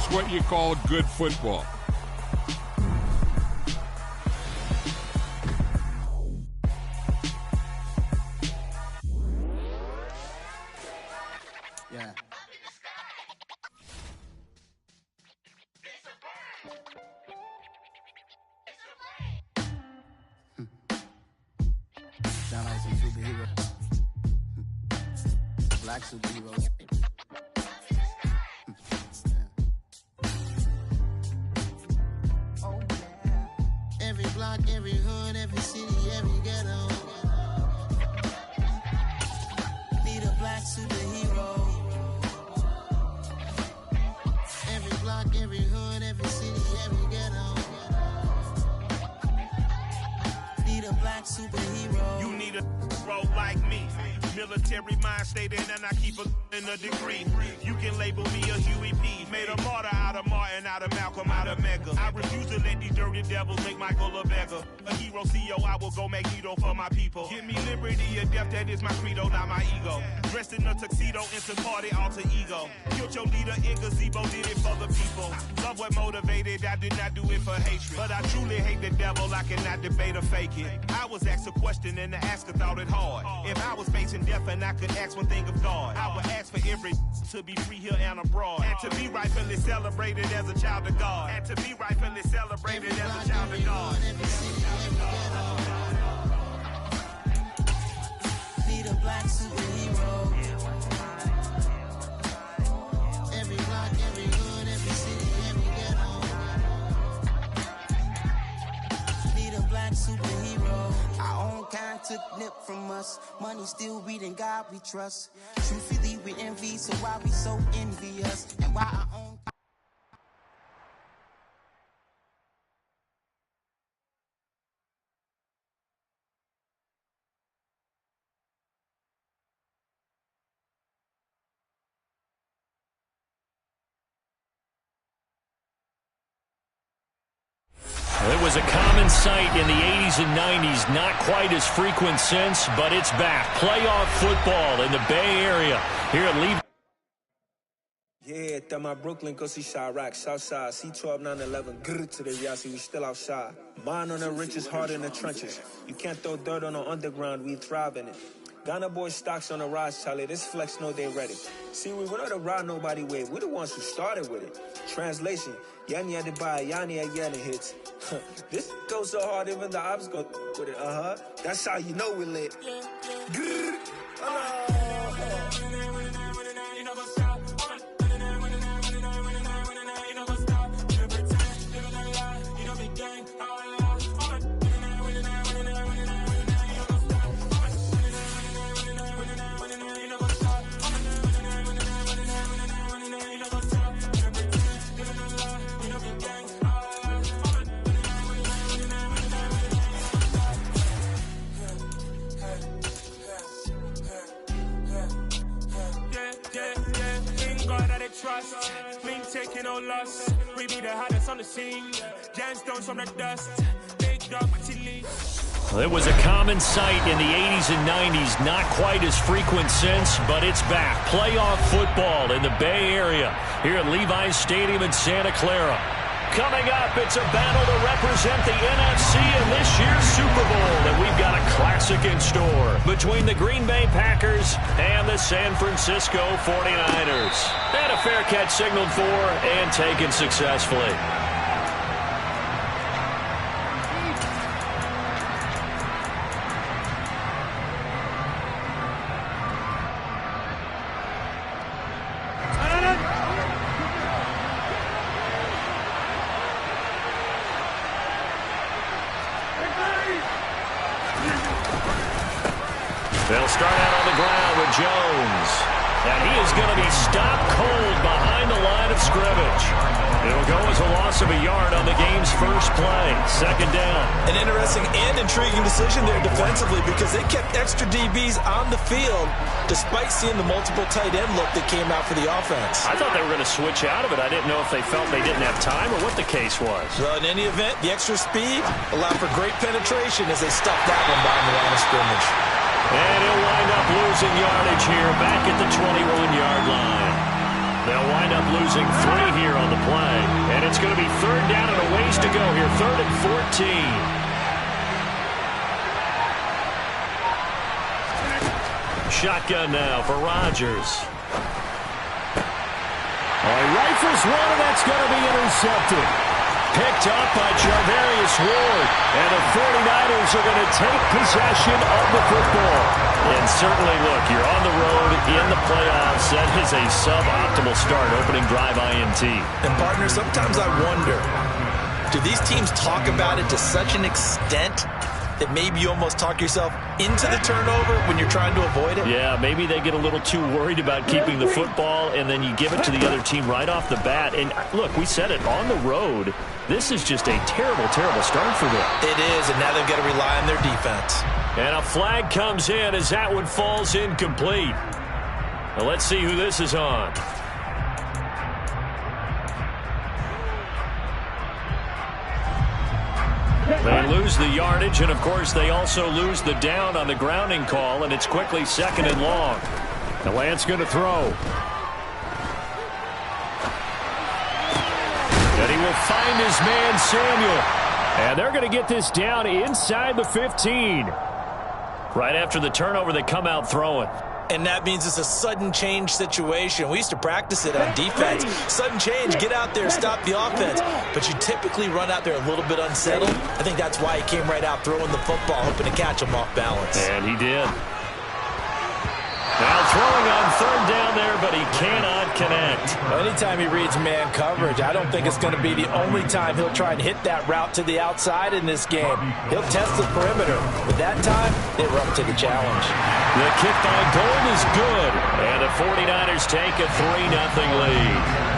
That's what you call good football. Yeah. Sound like some superheroes. Black superheroes. Oh yeah. Every block, every hood, every city, every ghetto. Need a black superhero. Every block, every hood, every city, every ghetto. Need a black superhero. You need a role like me. Military mind state and I keep in a degree. You can label me a Huey P. Made a martyr out of Martin, out of Malcolm, out of Mega. I refuse to let these dirty devils make Michael a beggar. A hero CEO, I will go Magneto for my people. Give me liberty or death, that is my credo, not my ego. Dressed in a tuxedo, into party alter ego. Killed your leader in gazebo, did it for the people. Love what motivated, I did not do it for hatred. But I truly hate the devil, I cannot debate or fake it. I was asked a question and the asker thought it hard. If I was facing death and I could ask one thing of God, I would ask for every to be free here and abroad, and to be rightfully celebrated as a child of God, and to be rightfully celebrated as a child of God. Need a black superhero. Every block, every hood, every city, every ghetto. Need a black superhero. Our own kind took nip from us. Money still reading God we trust. Truthfully we envy, so why we so envious? And why our own It was a common sight in the 80s and 90s, not quite as frequent since, but it's back. Playoff football in the Bay Area here at Levi. Yeah, that my Brooklyn, go see Chirac, Southside, C12, 911, grrr to the Yassi, we still outside. Mine on the richest, heart in the trenches. You can't throw dirt on the underground, we thrive in it. Ghana boys stocks on the rise, Charlie, this flex know they ready. See, we were not to ride nobody with, we're the ones who started with it. Translation, Yanni had to buy, Yanni had Yanni hits. This goes so hard, even the ops go with it, That's how you know we're lit. Grrr, Trust, we ain't taking no loss. We be the hottest on the scene. Gemstones from the dust. Big dog, chili. It was a common sight in the 80s and 90s, not quite as frequent since, but it's back. Playoff football in the Bay Area here at Levi's Stadium in Santa Clara. Coming up, it's a battle to represent the NFC in this year's Super Bowl, and we've got a classic in store between the Green Bay Packers and the San Francisco 49ers. And a fair catch signaled for and taken successfully. They'll start out on the ground with Jones. And he is going to be stopped cold behind the line of scrimmage. It'll go as a loss of a yard on the game's first play. Second down. An interesting and intriguing decision there defensively because they kept extra DBs on the field despite seeing the multiple tight end look that came out for the offense. I thought they were going to switch out of it. I didn't know if they felt they didn't have time or what the case was. Well, in any event, the extra speed allowed for great penetration as they stuffed that one behind the line of scrimmage. And he'll wind up losing yardage here back at the 21-yard line. They'll wind up losing 3 here on the play. And it's going to be 3rd down and a ways to go here. 3rd and 14. Shotgun now for Rodgers. He rifles one, and that's going to be intercepted. Picked up by Charvarius Ward. And the 49ers are going to take possession of the football. And certainly, look, you're on the road in the playoffs. That is a suboptimal start, opening drive INT. And, partner, sometimes I wonder, do these teams talk about it to such an extent that maybe you almost talk yourself into the turnover when you're trying to avoid it? Yeah, maybe they get a little too worried about keeping the football, and then you give it to the other team right off the bat. And, look, we said it, on the road, this is just a terrible, terrible start for them. It is, and now they've got to rely on their defense. And a flag comes in as that one falls incomplete. Now let's see who this is on. They lose the yardage, and, of course, they also lose the down on the grounding call, and it's quickly 2nd and long. The Lance going to throw. And he will find his man, Samuel. And they're going to get this down inside the 15. Right after the turnover, they come out throwing. And that means it's a sudden change situation. We used to practice it on defense. Sudden change, get out there, stop the offense. But you typically run out there a little bit unsettled. I think that's why he came right out throwing the football, hoping to catch him off balance. And he did. Now throwing on 3rd down there, but he cannot connect. Anytime he reads man coverage, I don't think it's going to be the only time he'll try and hit that route to the outside in this game. He'll test the perimeter. But that time, they were up to the challenge. The kick by Gold is good. And the 49ers take a 3-0 lead.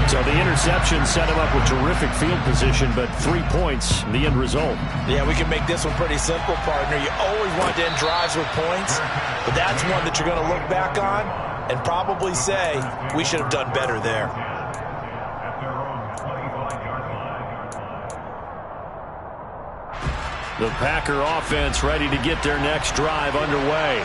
So the interception set him up with terrific field position, but 3 points, the end result. Yeah, we can make this one pretty simple, partner. You always want to end drives with points, but that's one that you're going to look back on and probably say, we should have done better there. The Packer offense ready to get their next drive underway.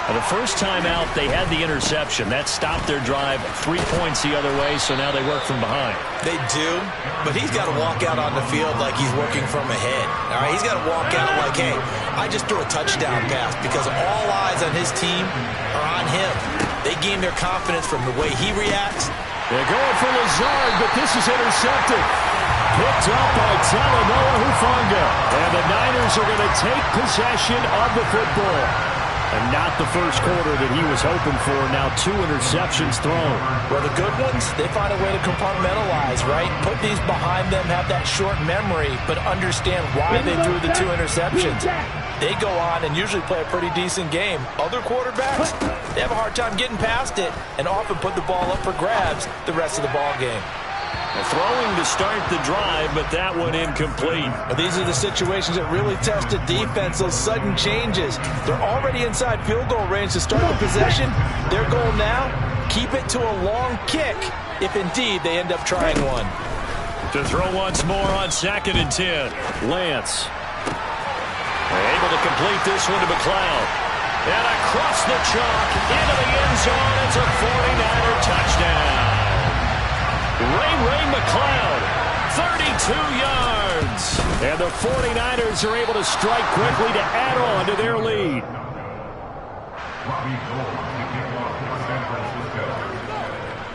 The first time out, they had the interception. That stopped their drive 3 points the other way, so now they work from behind. They do, but he's got to walk out on the field like he's working from ahead. All right, he's got to walk out like, hey, I just threw a touchdown pass because all eyes on his team are on him. They gain their confidence from the way he reacts. They're going for Lazard, but this is intercepted. Picked up by Talanoa Hufanga. And the Niners are going to take possession of the football. And not the first quarter that he was hoping for. Now 2 interceptions thrown. Well, the good ones, they find a way to compartmentalize, right? Put these behind them, have that short memory, but understand why they threw the 2 interceptions. They go on and usually play a pretty decent game. Other quarterbacks, they have a hard time getting past it and often put the ball up for grabs the rest of the ball game. Throwing to start the drive, but that one incomplete. Well, these are the situations that really test the defense, those sudden changes. They're already inside field goal range to start the possession. Their goal now, keep it to a long kick, if indeed they end up trying one. To throw once more on 2nd and 10. Lance. Able to complete this one to McLeod. And across the chalk, into the end zone, it's a 49er touchdown. Ray McLeod, 32 yards. And the 49ers are able to strike quickly to add on to their lead.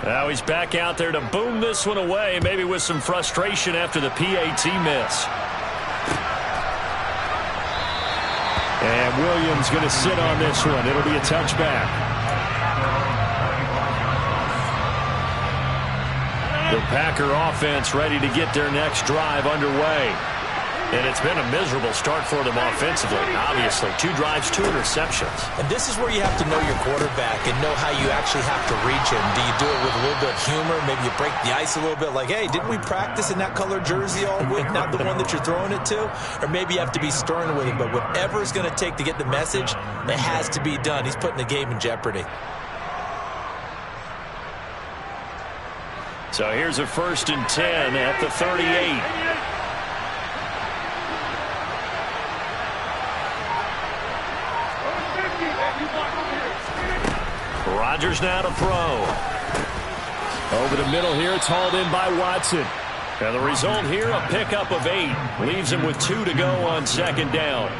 Now he's back out there to boom this one away, maybe with some frustration after the PAT miss. And Williams going to sit on this one. It'll be a touchback. The Packer offense ready to get their next drive underway. And it's been a miserable start for them offensively, obviously. 2 drives, 2 interceptions. And this is where you have to know your quarterback and know how you actually have to reach him. Do you do it with a little bit of humor? Maybe you break the ice a little bit like, hey, didn't we practice in that color jersey all week, not the one that you're throwing it to? Or maybe you have to be stern with him. But whatever it's going to take to get the message, it has to be done. He's putting the game in jeopardy. So here's a 1st and 10 at the 38. Rodgers now to throw. Over the middle here, it's hauled in by Watson. And the result here, a pickup of 8. Leaves him with 2 to go on second down.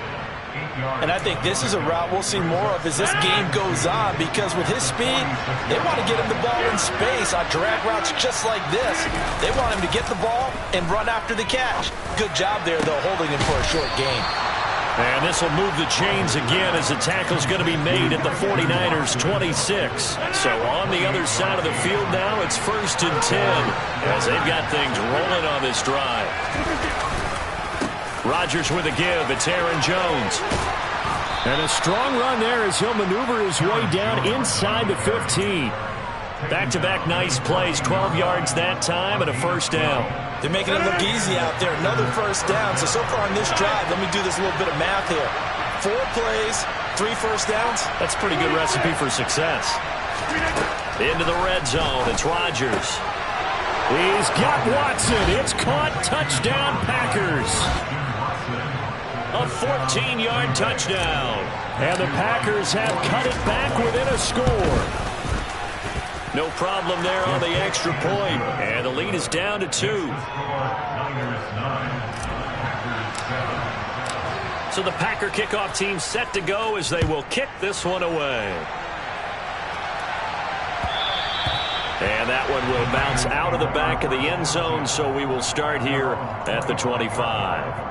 And I think this is a route we'll see more of as this game goes on, because with his speed, they want to get him the ball in space on drag routes just like this. They want him to get the ball and run after the catch. Good job there, though, holding him for a short gain. And this will move the chains again as the tackle's going to be made at the 49ers' 26. So on the other side of the field now, it's 1st and 10 as they've got things rolling on this drive. Rodgers with a give. It's Aaron Jones. And a strong run there as he'll maneuver his way down inside the 15. Back-to-back nice plays, 12 yards that time and a first down. They're making it look easy out there. Another first down. So far on this drive, let me do this little bit of math here. 4 plays, 3 first downs. That's a pretty good recipe for success. Into the red zone. It's Rodgers. He's got Watson. It's caught. Touchdown, Packers. A 14-yard touchdown. And the Packers have cut it back within a score. No problem there on the extra point. And the lead is down to 2. So the Packer kickoff team set to go as they will kick this one away. And that one will bounce out of the back of the end zone, so we will start here at the 25.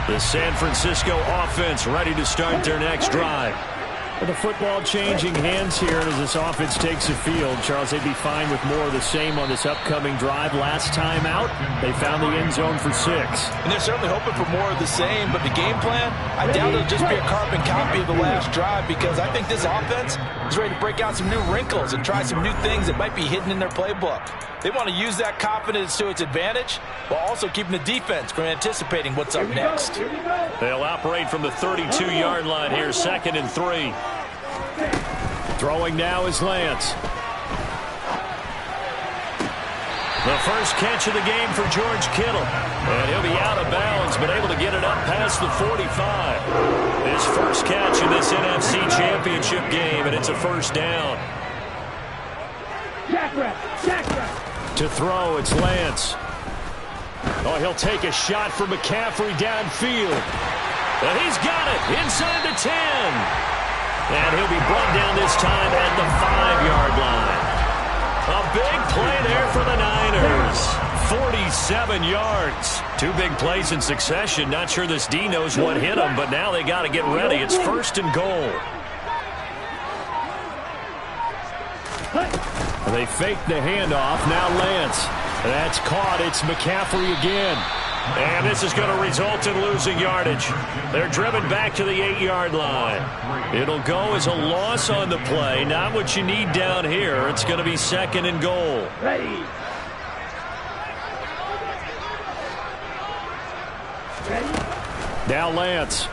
The San Francisco offense ready to start their next drive. With the football changing hands here as this offense takes the field, Charles, they'd be fine with more of the same on this upcoming drive. Last time out, they found the end zone for 6. And they're certainly hoping for more of the same, but the game plan, I doubt it'll just be a carbon copy of the last drive, because I think this offense is ready to break out some new wrinkles and try some new things that might be hidden in their playbook. They want to use that confidence to its advantage while also keeping the defense from anticipating what's up next. They'll operate from the 32-yard line here, 2nd and 3. Throwing now is Lance. The first catch of the game for George Kittle. And he'll be out of bounds, but able to get it up past the 45. His first catch in this NFC Championship game, and it's a first down. To throw, it's Lance. Oh, he'll take a shot for McCaffrey downfield. And he's got it inside the 10. And he'll be brought down this time at the 5-yard line. A big play there for the Niners. 47 yards. 2 big plays in succession. Not sure this D knows what hit him, but now they got to get ready. It's 1st and goal. They fake the handoff. Now Lance. That's caught. It's McCaffrey again. And this is going to result in losing yardage. They're driven back to the 8-yard line. It'll go as a loss on the play. Not what you need down here. It's going to be 2nd and goal. Ready. Now Lance.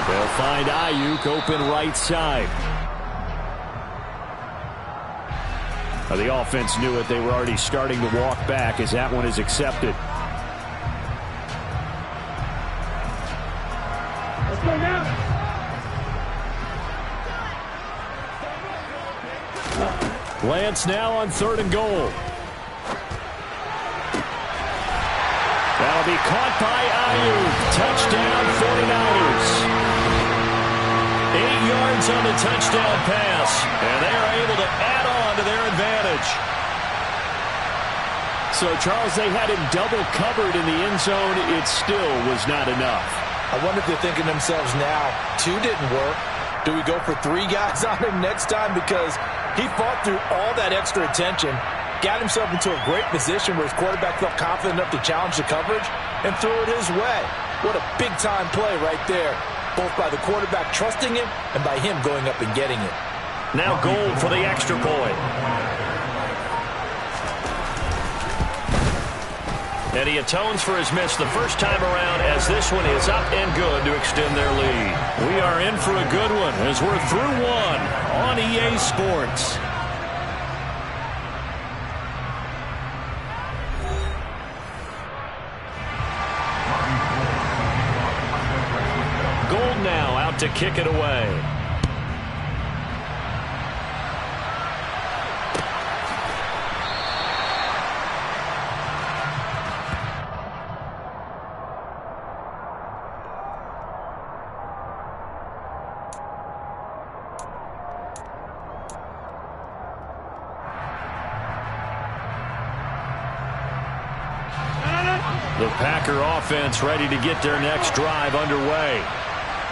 They'll find Ayuk open right side. The offense knew it. They were already starting to walk back as that one is accepted. Let's go now. Lance now on 3rd and goal. That'll be caught by Ayuk. Touchdown 49ers. 8 yards on the touchdown pass. And they are able to add on to their advantage. So, Charles, they had him double covered in the end zone. It still was not enough. I wonder if they're thinking to themselves now, 2 didn't work. Do we go for 3 guys on him next time? Because he fought through all that extra attention, got himself into a great position where his quarterback felt confident enough to challenge the coverage and threw it his way. What a big-time play right there, both by the quarterback trusting him and by him going up and getting it. Now Gold for the extra point. And he atones for his miss the first time around as this one is up and good to extend their lead. We are in for a good one as we're through 1 on EA Sports. Gold now out set to kick it away. The Packer offense ready to get their next drive underway.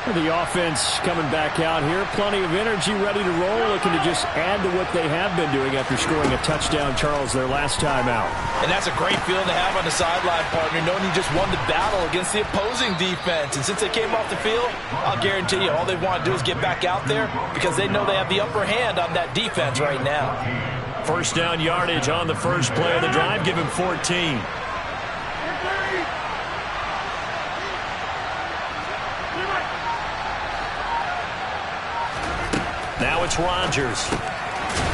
The offense coming back out here. Plenty of energy, ready to roll, looking to just add to what they have been doing after scoring a touchdown, Charles, their last time out. And that's a great feeling to have on the sideline, partner, knowing you just won the battle against the opposing defense. And since they came off the field, I'll guarantee you all they want to do is get back out there because they know they have the upper hand on that defense right now. First down yardage on the first play of the drive. Give him 14. Now it's Rodgers.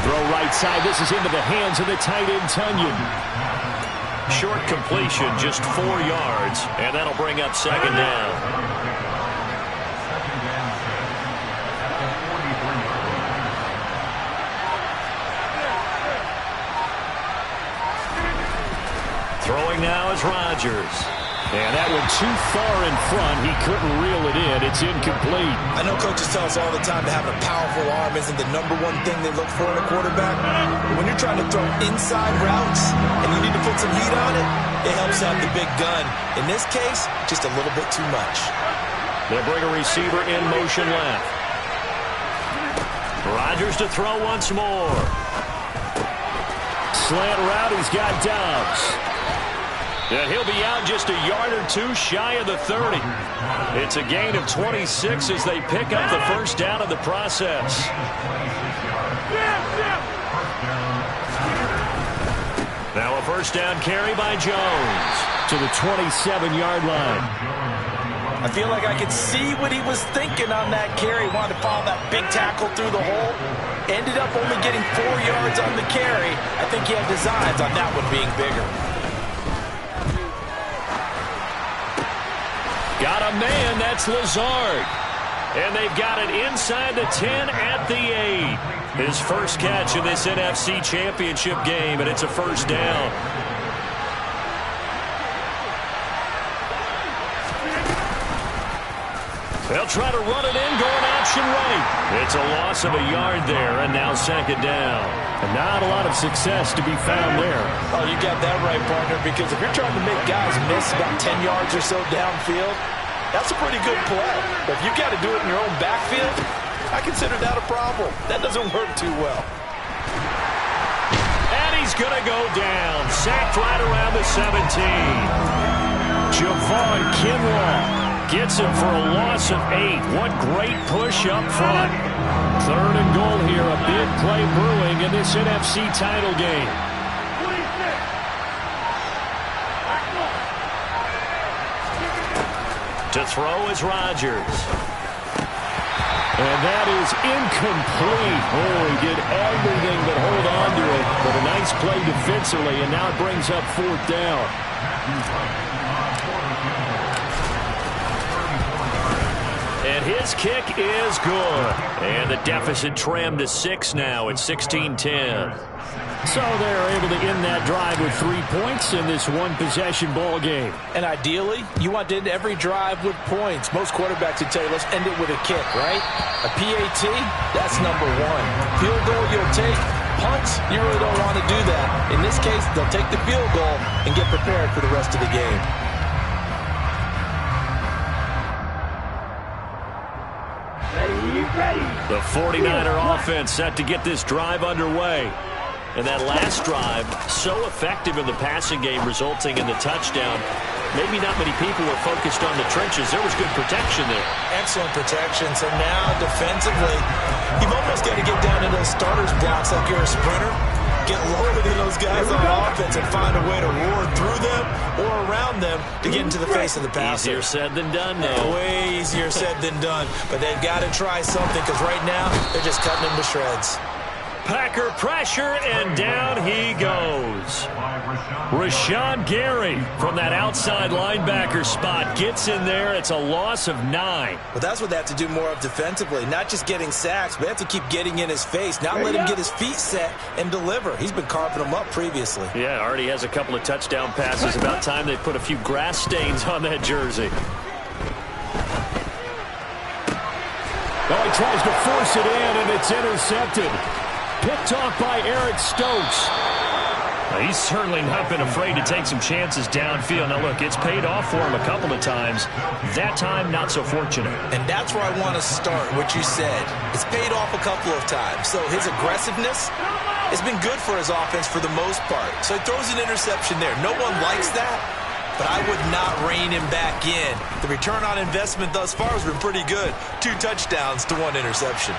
Throw right side. This is into the hands of the tight end, Tunyon. Short completion, just 4 yards, and that'll bring up second down. Throwing now is Rodgers. And that one too far in front. He couldn't reel it in. It's incomplete. I know coaches tell us all the time to have a powerful arm isn't the number one thing they look for in a quarterback. But when you're trying to throw inside routes and you need to put some heat on it, it helps out the big gun. In this case, just a little bit too much. They'll bring a receiver in motion left. Rodgers to throw once more. Slant route. He's got Dobbs. And he'll be out just a yard or two shy of the 30. It's a gain of 26 as they pick up the first down in the process. Now a first down carry by Jones to the 27-yard line. I feel like I could see what he was thinking on that carry. Wanted to follow that big tackle through the hole. Ended up only getting 4 yards on the carry. I think he had designs on that one being bigger. Got a man, that's Lazard. And they've got it inside the 10 at the 8. His first catch in this NFC Championship game, and it's a first down. They'll try to run it in, going option right. It's a loss of a yard there, and now second down. And not a lot of success to be found there. Oh, you got that right, partner, because if you're trying to make guys miss about 10 yards or so downfield, that's a pretty good play. But if you got to do it in your own backfield, I consider that a problem. That doesn't work too well. And he's going to go down. Sacked right around the 17. Javon Kinlaw gets him for a loss of 8. What great push up front. 3rd and goal here. A big play brewing in this NFC title game. To throw is Rodgers. And that is incomplete. Oh, he did everything but hold on to it. But a nice play defensively, and now it brings up 4th down. And his kick is good. And the deficit trimmed to 6 now at 16-10. So they're able to end that drive with 3 points in this one-possession ball game. And ideally, you want to end every drive with points. Most quarterbacks would tell you, let's end it with a kick, right? A PAT, that's number 1. Field goal you'll take. Punts, you really don't want to do that. In this case, they'll take the field goal and get prepared for the rest of the game. The 49er offense set to get this drive underway. And that last drive, so effective in the passing game, resulting in the touchdown. Maybe not many people were focused on the trenches. There was good protection there. Excellent protection. So now, defensively, you've almost got to get down to those starters blocks like you're a sprinter. Get lower than those guys on offense and find a way to roar through them or around them to get into the face of the passer. Easier said than done, though. Way easier said than done. But they've got to try something because right now, they're just cutting them to shreds. Packer pressure, and down he goes. Rashawn Gary from that outside linebacker spot gets in there. It's a loss of 9. Well, that's what they have to do more of defensively. Not just getting sacks, but they have to keep getting in his face. Not let him get his feet set and deliver. He's been carving them up previously. Yeah, already has a couple of touchdown passes. About time they put a few grass stains on that jersey. Oh, he tries to force it in, and it's intercepted. Picked off by Eric Stokes. He's certainly not been afraid to take some chances downfield. Now, look, it's paid off for him a couple of times. That time, not so fortunate. And that's where I want to start, what you said. It's paid off a couple of times. So his aggressiveness has been good for his offense for the most part. So he throws an interception there. No one likes that, but I would not rein him back in. The return on investment thus far has been pretty good. 2 touchdowns to 1 interception.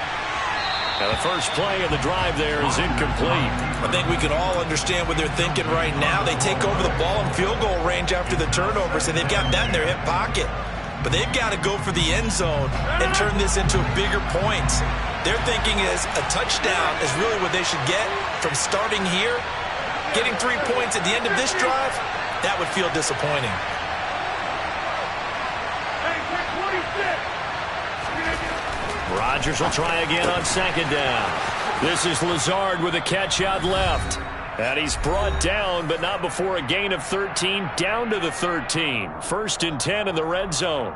Now the first play of the drive there is incomplete. I think we can all understand what they're thinking right now. They take over the ball in field goal range after the turnover, so they've got that in their hip pocket. But they've got to go for the end zone and turn this into bigger points. Their thinking is a touchdown is really what they should get from starting here. Getting 3 points at the end of this drive, that would feel disappointing. Rodgers will try again on 2nd down. This is Lazard with a catch out left. And he's brought down, but not before a gain of 13, down to the 13. 1st and 10 in the red zone.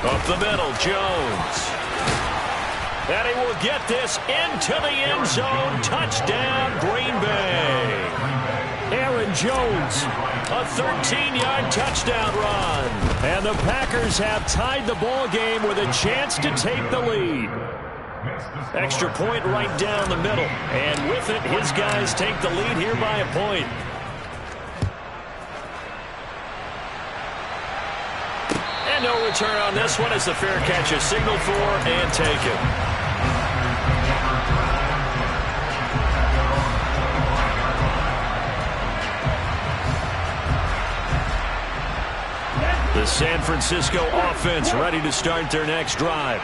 Up the middle, Jones. And he will get this into the end zone. Touchdown, Green Bay. Aaron Jones, a 13-yard touchdown run. And the Packers have tied the ball game with a chance to take the lead. Extra point right down the middle. And with it, his guys take the lead here by a point. And no return on this one as the fair catch is signaled for and taken. The San Francisco offense ready to start their next drive.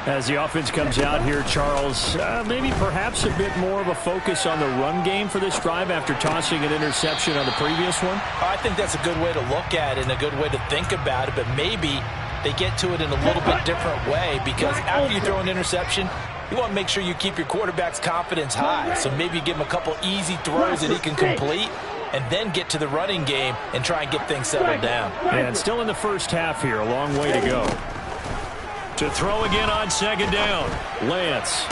As the offense comes out here, Charles, maybe perhaps a bit more of a focus on the run game for this drive after tossing an interception on the previous one? I think that's a good way to look at it and a good way to think about it, but maybe they get to it in a little bit different way because after you throw an interception, you want to make sure you keep your quarterback's confidence high. So maybe you give him a couple easy throws that he can complete and then get to the running game and try and get things settled down. And still in the first half here, a long way to go. To throw again on 2nd down, Lance.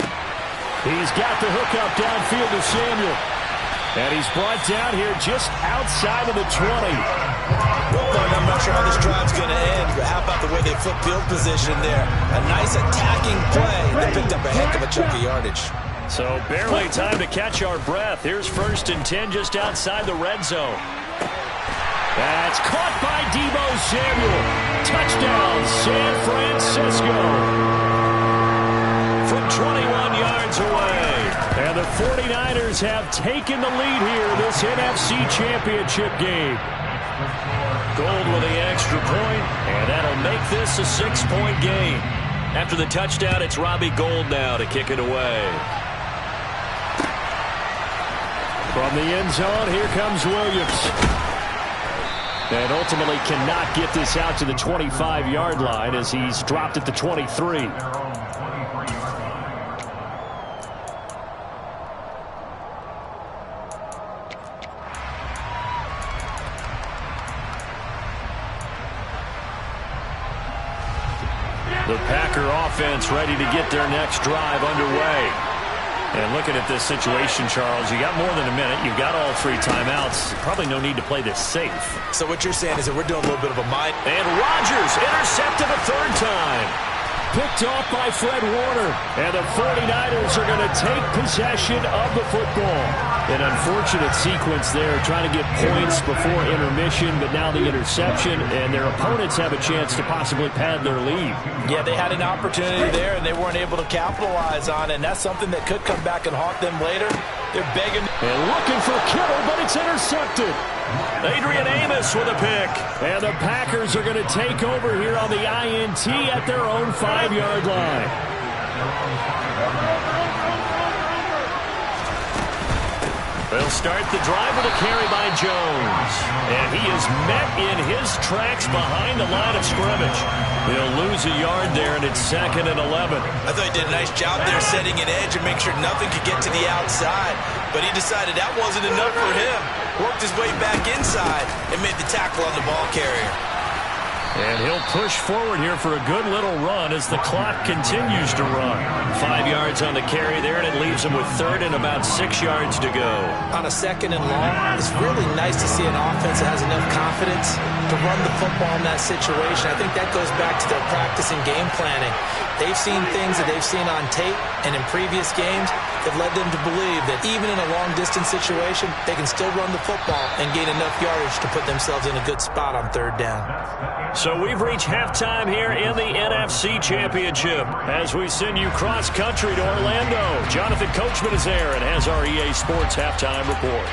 He's got the hook up downfield to Samuel. And he's brought down here just outside of the 20. I'm not sure how this drive's going to end, but how about the way they flip field position there? A nice attacking play that picked up a heck of a chunk of yardage. So barely time to catch our breath. Here's 1st and 10 just outside the red zone. That's caught by Deebo Samuel. Touchdown, San Francisco. From 21 yards away. And the 49ers have taken the lead here this NFC Championship game. Gold with the extra point, and that'll make this a 6-point game. After the touchdown, it's Robbie Gould now to kick it away. From the end zone, here comes Williams. And ultimately cannot get this out to the 25-yard line as he's dropped at the 23. The Packer offense ready to get their next drive underway. And looking at this situation, Charles, you got more than a minute. You've got all 3 timeouts. Probably no need to play this safe. So what you're saying is that we're doing a little bit of a mind. And Rodgers intercepted a 3rd time. Picked off by Fred Warner. And the 49ers are going to take possession of the football. An unfortunate sequence there, trying to get points before intermission, but now the interception, and their opponents have a chance to possibly pad their lead. Yeah, they had an opportunity there, and they weren't able to capitalize on it, and that's something that could come back and haunt them later. They're begging. And looking for Kittle, but it's intercepted. Adrian Amos with a pick. And the Packers are going to take over here on the INT at their own 5-yard line. They'll start the drive with a carry by Jones. And he is met in his tracks behind the line of scrimmage. He'll lose a yard there, and it's 2nd and 11. I thought he did a nice job there setting an edge and make sure nothing could get to the outside. But he decided that wasn't enough for him. Worked his way back inside and made the tackle on the ball carrier. And he'll push forward here for a good little run as the clock continues to run. 5 yards on the carry there, and it leaves him with 3rd and about 6 yards to go. On a 2nd and long, it's really nice to see an offense that has enough confidence to run the football in that situation. I think that goes back to their practice and game planning. They've seen things that they've seen on tape and in previous games that led them to believe that even in a long-distance situation, they can still run the football and gain enough yardage to put themselves in a good spot on 3rd down. So we've reached halftime here in the NFC Championship as we send you cross-country to Orlando. Jonathan Coachman is there and has our EA Sports Halftime Report.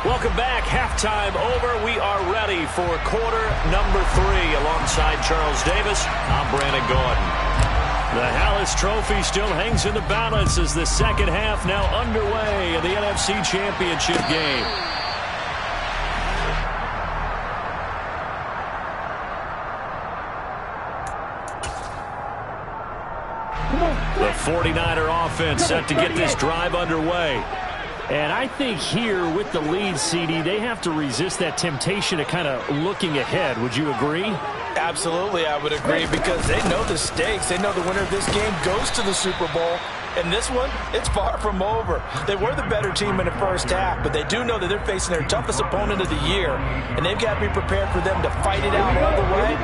Welcome back. Halftime over. We are ready for quarter number 3. Alongside Charles Davis, I'm Brandon Gaudin. The Hallis Trophy still hangs in the balance as the second half now underway in the NFC Championship game. The 49er offense set to get this drive underway. And I think here with the lead, CD, they have to resist that temptation of kind of looking ahead. Would you agree? Absolutely, I would agree, because they know the stakes. They know the winner of this game goes to the Super Bowl. And this one, it's far from over. They were the better team in the first half, but they do know that they're facing their toughest opponent of the year. And they've got to be prepared for them to fight it out all the way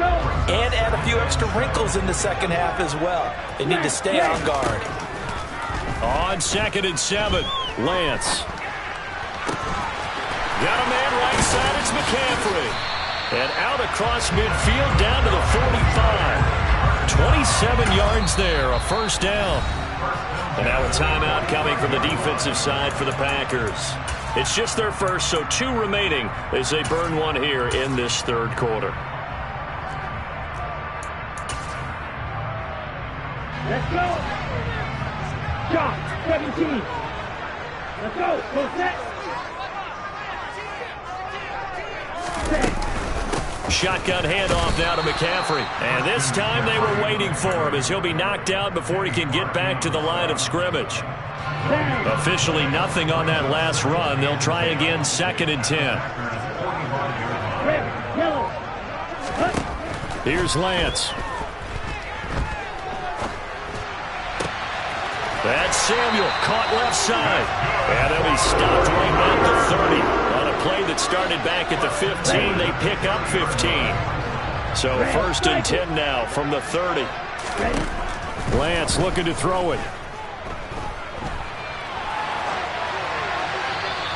and add a few extra wrinkles in the second half as well. They need to stay on guard. On 2nd and 7, Lance. Got a man right side, it's McCaffrey. And out across midfield down to the 45. 27 yards there, a first down. And now a timeout coming from the defensive side for the Packers. It's just their first, so 2 remaining as they burn one here in this 3rd quarter. Let's go. John, 17. Let's go. Go set. Shotgun handoff now to McCaffrey. And this time they were waiting for him as he'll be knocked out before he can get back to the line of scrimmage. Officially nothing on that last run. They'll try again 2nd and 10. Here's Lance. That's Samuel, caught left side. And they'll be stopped right at the 30. On a play that started back at the 15, they pick up 15. So 1st and 10 now from the 30. Lance looking to throw it.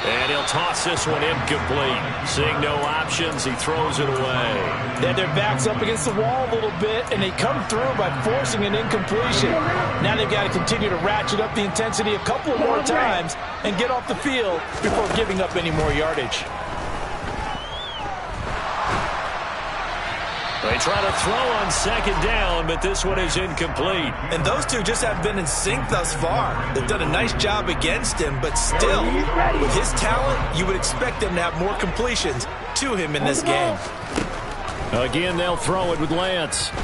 And he'll toss this one incomplete. Seeing no options, he throws it away. Then their backs up against the wall a little bit, and they come through by forcing an incompletion. Now they've got to continue to ratchet up the intensity a couple more times and get off the field before giving up any more yardage. They try to throw on 2nd down, but this one is incomplete. And those two just have been in sync thus far. They've done a nice job against him, but still, with his talent, you would expect them to have more completions to him in this game. Again, they'll throw it with Lance. A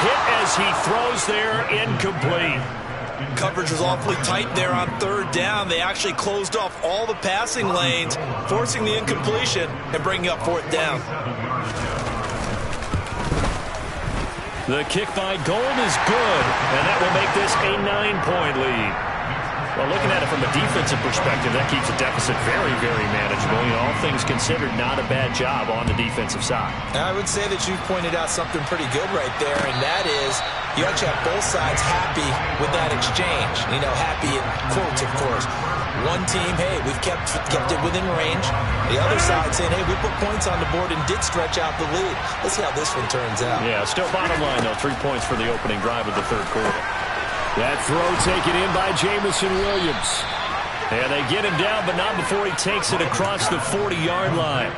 hit as he throws there, incomplete. Coverage was awfully tight there on 3rd down. They actually closed off all the passing lanes, forcing the incompletion and bringing up 4th down. The kick by Gold is good, and that will make this a 9-point lead. Well, looking at it from a defensive perspective, that keeps the deficit very, very manageable. All things considered, not a bad job on the defensive side. I would say that you've pointed out something pretty good right there, and that is you actually have both sides happy with that exchange. Happy in quotes, of course. One team, hey, we've kept it within range. The other side saying, hey, we put points on the board and did stretch out the lead. Let's see how this one turns out. Yeah, still bottom line, though. 3 points for the opening drive of the third quarter. That throw taken in by Jameson Williams. And they get him down, but not before he takes it across the 40-yard line.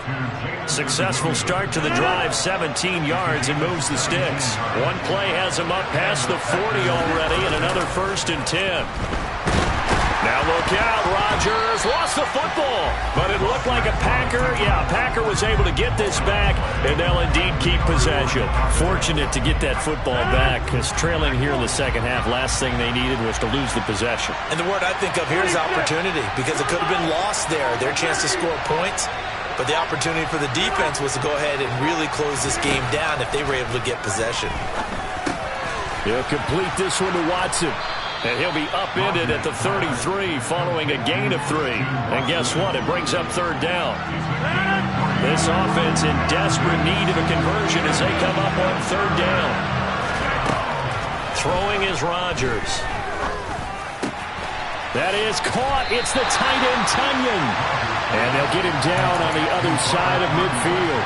Successful start to the drive, 17 yards, and moves the sticks. One play has him up past the 40 already, and another 1st and 10. Now look out, Rodgers lost the football, but it looked like a Packer. Yeah, Packer was able to get this back, and they'll indeed keep possession. Fortunate to get that football back, because trailing here in the second half, last thing they needed was to lose the possession. And the word I think of here is opportunity, because it could have been lost there, their chance to score points. But the opportunity for the defense was to go ahead and really close this game down if they were able to get possession. He'll complete this one to Watson. And he'll be upended at the 33 following a gain of 3. And guess what? It brings up 3rd down. This offense in desperate need of a conversion as they come up on 3rd down. Throwing is Rodgers. That is caught. It's the tight end, Tunyon. And they'll get him down on the other side of midfield.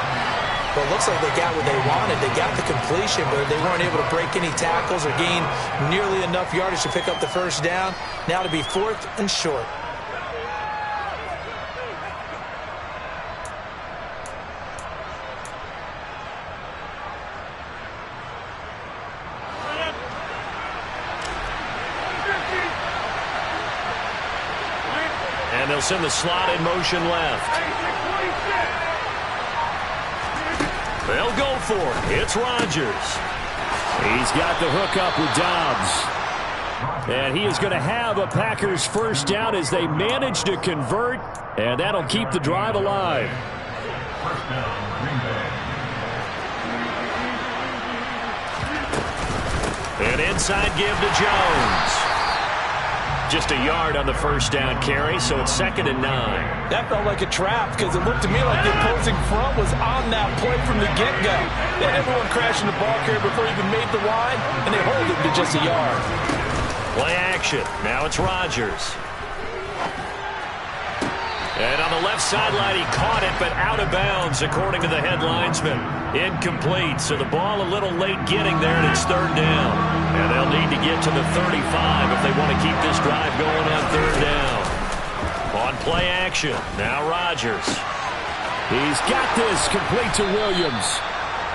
Well, it looks like they got what they wanted. They got the completion, but they weren't able to break any tackles or gain nearly enough yardage to pick up the 1st down. Now to be 4th and short. And they'll send the slot in motion left. They'll go for it. It's Rodgers. He's got the hook up with Dobbs. And he is going to have a Packers 1st down as they manage to convert. And that'll keep the drive alive. An inside give to Jones. Just a yard on the 1st down carry, so it's 2nd and 9. That felt like a trap because it looked to me like the opposing front was on that play from the get-go. They had everyone crashing the ball carrier before he even made the line, and they hold it to just a yard. Play action. Now it's Rodgers. And on the left sideline, he caught it, but out of bounds, according to the head linesman. Incomplete, so the ball a little late getting there, and it's 3rd down. And they'll need to get to the 35 if they want to keep this drive going on 3rd down. On play action, now Rodgers. He's got this complete to Williams.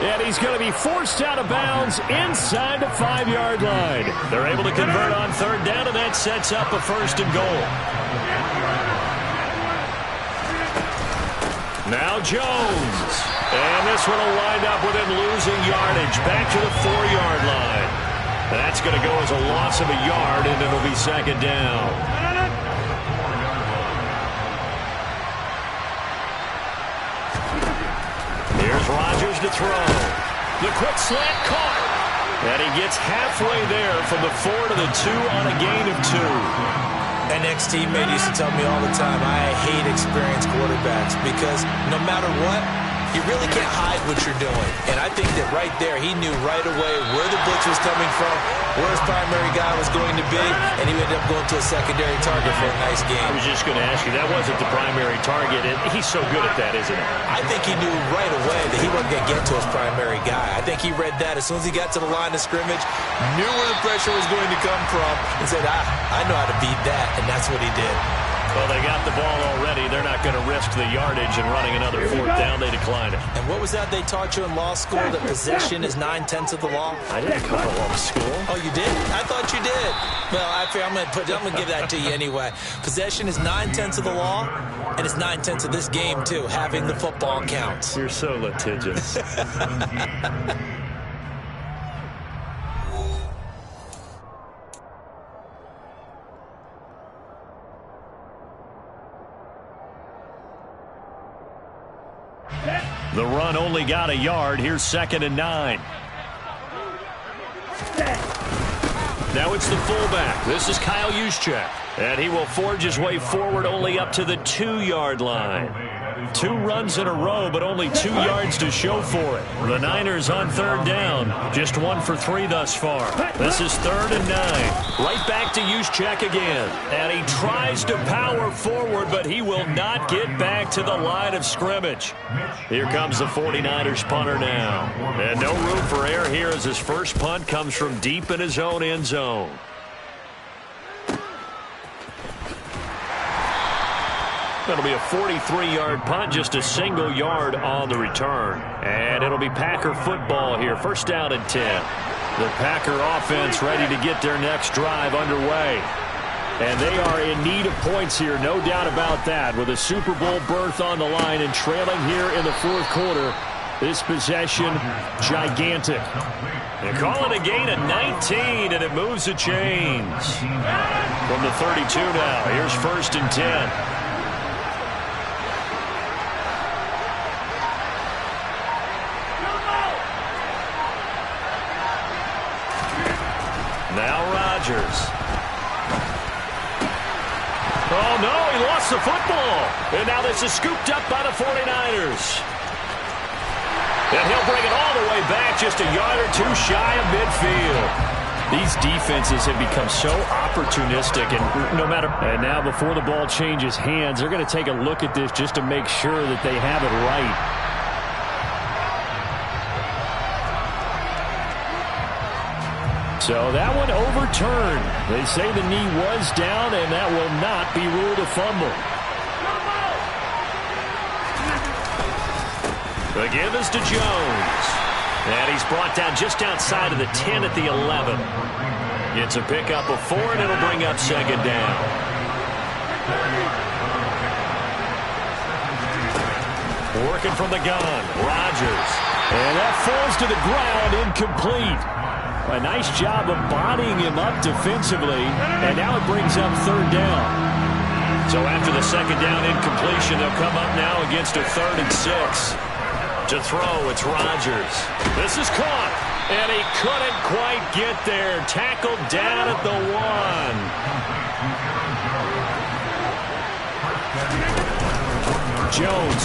And he's going to be forced out of bounds inside the 5-yard line. They're able to convert on 3rd down, and that sets up a 1st and goal. Now Jones. And this one will wind up with him losing yardage back to the 4-yard line. That's going to go as a loss of a yard, and it'll be 2nd down. Here's Rodgers to throw. The quick slant caught. And he gets halfway there from the 4 to the 2 on a gain of 2. An ex-teammate used to tell me all the time, I hate experienced quarterbacks because no matter what, you really can't hide what you're doing. And I think that right there, he knew right away where the blitz was coming from, where his primary guy was going to be, and he ended up going to a secondary target for a nice game. I was just going to ask you, that wasn't the primary target, and he's so good at that, isn't he? I think he knew right away that he wasn't going to get to his primary guy. I think he read that as soon as he got to the line of scrimmage, knew where the pressure was going to come from, and said, I know how to beat that, and that's what he did. Well, they got the ball already. They're not going to risk the yardage and running another 4th down. They decline it. And what was that they taught you in law school, that possession is 9/10 of the law? I didn't go to law school. Oh, you did? I thought you did. Well, I'm going to give that to you anyway. Possession is 9/10 of the law, and it's 9/10 of this game, too. Having the football counts. You're so litigious. The run only got a yard. Here's 2nd and 9. Now it's the fullback. This is Kyle Juszczyk. And he will forge his way forward only up to the 2-yard line. 2 runs in a row, but only 2 yards to show for it. The Niners on 3rd down. Just 1 for 3 thus far. This is 3rd and 9. Right back to Juszczyk again. And he tries to power forward, but he will not get back to the line of scrimmage. Here comes the 49ers punter now. And no room for error here as his first punt comes from deep in his own end zone. That'll be a 43-yard punt, just a single yard on the return. And it'll be Packer football here, 1st down and 10. The Packer offense ready to get their next drive underway. And they are in need of points here, no doubt about that. With a Super Bowl berth on the line and trailing here in the 4th quarter, this possession gigantic. They call it a gain of 19, and it moves the chains. From the 32 now, here's 1st and 10. Now Rodgers. Oh, no, he lost the football. And now this is scooped up by the 49ers. And he'll bring it all the way back, just a yard or 2 shy of midfield. These defenses have become so opportunistic, and no matter. And now before the ball changes hands, they're going to take a look at this just to make sure that they have it right. So that one overturned. They say the knee was down, and that will not be ruled a fumble. The give is to Jones. And he's brought down just outside of the 10 at the 11. It's a pickup of 4, and it'll bring up 2nd down. Working from the gun, Rodgers. And that falls to the ground, incomplete. A nice job of bodying him up defensively, and now it brings up 3rd down. So after the 2nd down incompletion, they'll come up now against a 3rd and 6. To throw, it's Rodgers. This is caught, and he couldn't quite get there. Tackled down at the 1. Jones.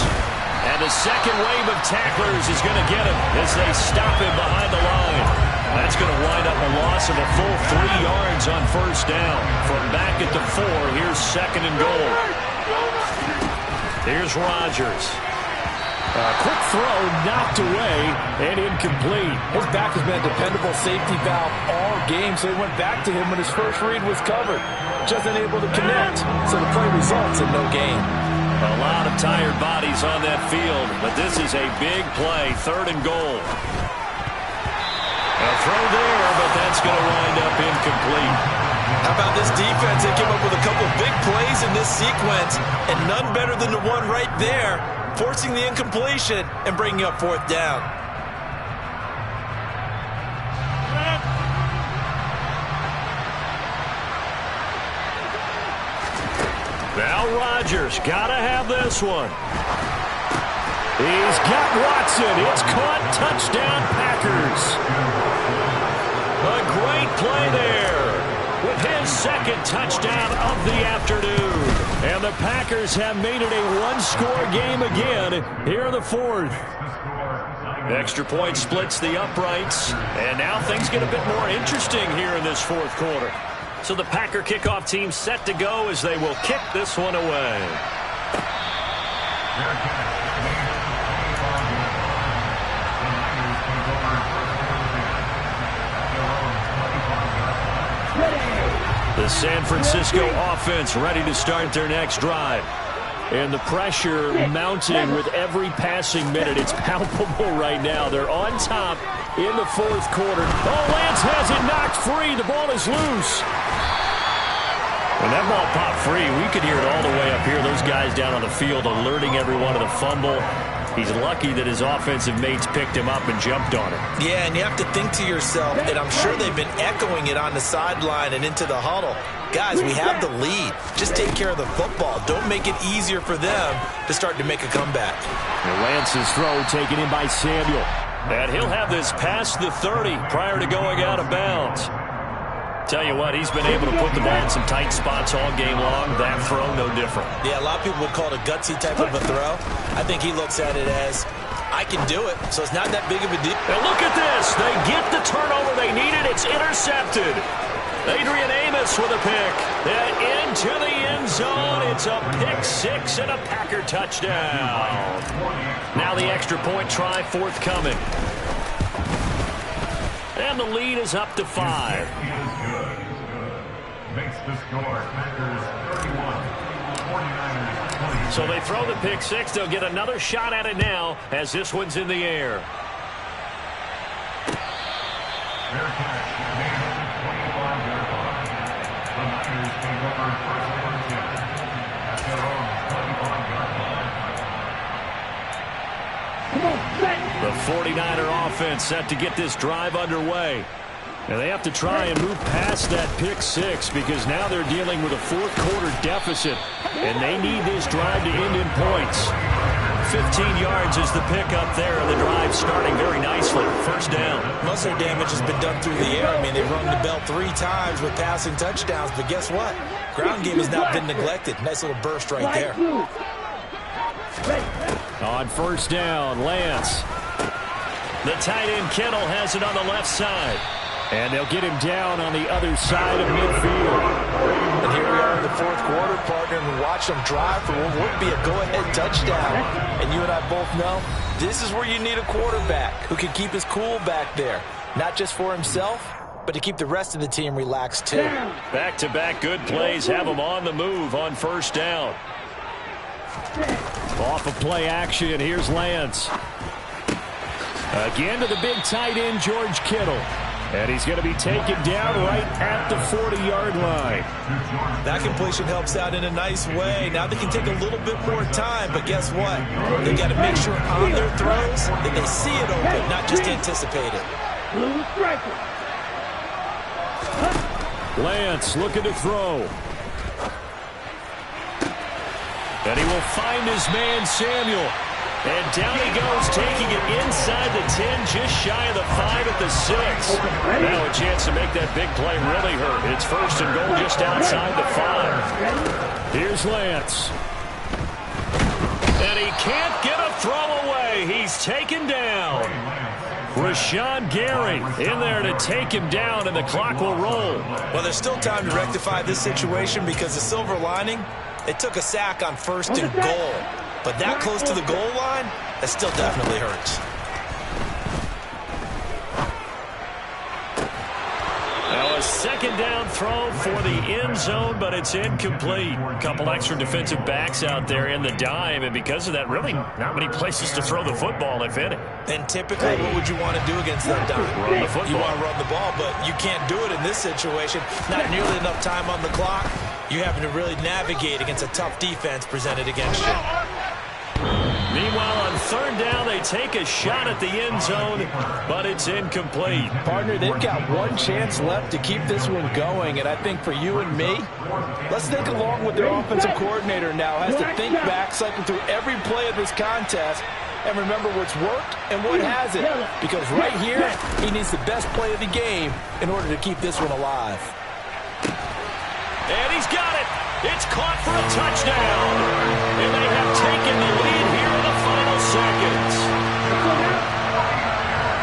And the second wave of tacklers is going to get him as they stop him behind the line. That's going to wind up a loss of a full 3 yards on 1st down. From back at the 4, here's 2nd and goal. Here's Rodgers. A quick throw knocked away and incomplete. His back has been a dependable safety valve all game, so he went back to him when his first read was covered. Just unable to connect, so the play results in no gain. A lot of tired bodies on that field, but this is a big play, 3rd and goal. A throw there, but that's going to wind up incomplete. How about this defense? They came up with a couple of big plays in this sequence, and none better than the one right there, forcing the incompletion and bringing up 4th down. Now Rodgers, gotta have this one. He's got Watson. It's caught. Touchdown, Packers. A great play there with his 2nd touchdown of the afternoon. And the Packers have made it a 1-score game again here in the 4th. Extra point splits the uprights. And now things get a bit more interesting here in this 4th quarter. So the Packer kickoff team set to go as they will kick this one away. The San Francisco offense ready to start their next drive. And the pressure mounting with every passing minute. It's palpable right now. They're on top in the 4th quarter. Oh, Lance has it knocked free. The ball is loose. When that ball popped free, we could hear it all the way up here. Those guys down on the field alerting everyone of the fumble. He's lucky that his offensive mates picked him up and jumped on it. Yeah, and you have to think to yourself, and I'm sure they've been echoing it on the sideline and into the huddle. Guys, we have the lead. Just take care of the football. Don't make it easier for them to start to make a comeback. And Lance's throw taken in by Samuel. And he'll have this past the 30 prior to going out of bounds. Tell you what, he's been able to put the ball in some tight spots all game long. That throw, no different. Yeah, a lot of people would call it a gutsy type of a throw. I think he looks at it as, I can do it, so it's not that big of a deal. And look at this. They get the turnover they needed. It's intercepted. Adrian Amos with a pick. And into the end zone. It's a pick six and a Packer touchdown. Now the extra point try forthcoming. And the lead is up to 5. Makes the score Packers 31, 49ers 20. So they throw the pick six. They'll get another shot at it now as this one's in the air. Fair catch made on the 25-yard line. The Niners take over first and 10 at their own 25-yard line. The 49er offense set to get this drive underway. And they have to try and move past that pick six because now they're dealing with a fourth-quarter deficit, and they need this drive to end in points. 15 yards is the pickup there, and the drive starting very nicely. First down. Most of their damage has been done through the air. I mean, they've rung the bell 3 times with passing touchdowns, but guess what? Ground game has not been neglected. Nice little burst right there. On first down, Lance. The tight end Kittle has it on the left side. And they'll get him down on the other side of midfield. And here we are in the fourth quarter, partner, and we watch them drive for what would be a go-ahead touchdown. And you and I both know this is where you need a quarterback who can keep his cool back there. Not just for himself, but to keep the rest of the team relaxed too. Back-to-back good plays have them on the move on first down. Off of play action, here's Lance. Again to the big tight end, George Kittle. And he's going to be taken down right at the 40-yard line. That completion helps out in a nice way. Now they can take a little bit more time, but guess what? They've got to make sure on their throws that they see it open, not just anticipate it. Lance looking to throw. And he will find his man, Samuel. And down he goes, taking it inside the 10, just shy of the 5 at the 6. Now a chance to make that big play really hurt. It's first and goal just outside the 5. Here's Lance. And he can't get a throw away. He's taken down. Rashawn Gary in there to take him down, and the clock will roll. Well, there's still time to rectify this situation because the silver lining, they took a sack on first and goal. But that close to the goal line, that still definitely hurts. Now a second down throw for the end zone, but it's incomplete. A couple extra defensive backs out there in the dime, and because of that, really not many places to throw the football, if any. And typically, what would you want to do against that dime? Run the football. You want to run the ball, but you can't do it in this situation. Not nearly enough time on the clock. You're having to really navigate against a tough defense presented against you. Meanwhile, on third down, they take a shot at the end zone, but it's incomplete. Partner, they've got one chance left to keep this one going, and I think for you and me, let's think along with their offensive coordinator now. Has to think back, cycle through every play of this contest, and remember what's worked and what hasn't. Because right here, he needs the best play of the game in order to keep this one alive. And he's got it. It's caught for a touchdown. And they have taken the lead here in the final seconds.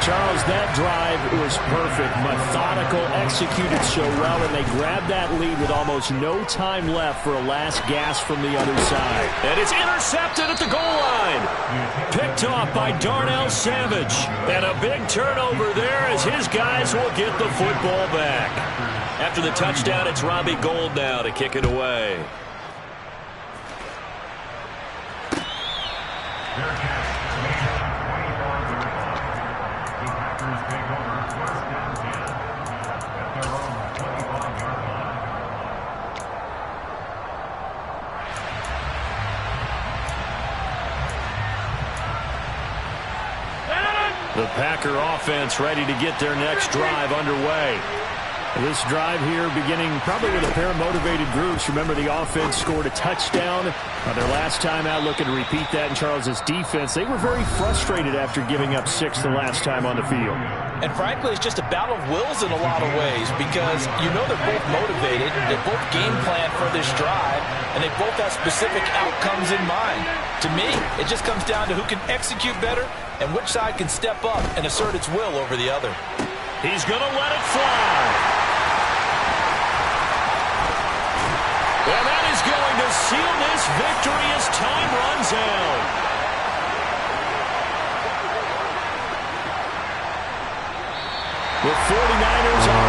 Charles, that drive was perfect. Methodical, executed so well, and they grabbed that lead with almost no time left for a last gasp from the other side. And it's intercepted at the goal line. Picked off by Darnell Savage. And a big turnover there as his guys will get the football back. After the touchdown, it's Robbie Gould now to kick it away. The Packer offense ready to get their next drive underway. This drive here beginning probably with a pair of motivated groups. Remember, the offense scored a touchdown their last time out, looking to repeat that in Charles's defense. They were very frustrated after giving up 6 the last time on the field. And frankly, it's just a battle of wills in a lot of ways because you know they're both motivated, they both game plan for this drive, and they both have specific outcomes in mind. To me, it just comes down to who can execute better and which side can step up and assert its will over the other. He's going to let it fly. And that is going to seal this victory as time runs out. The 49ers are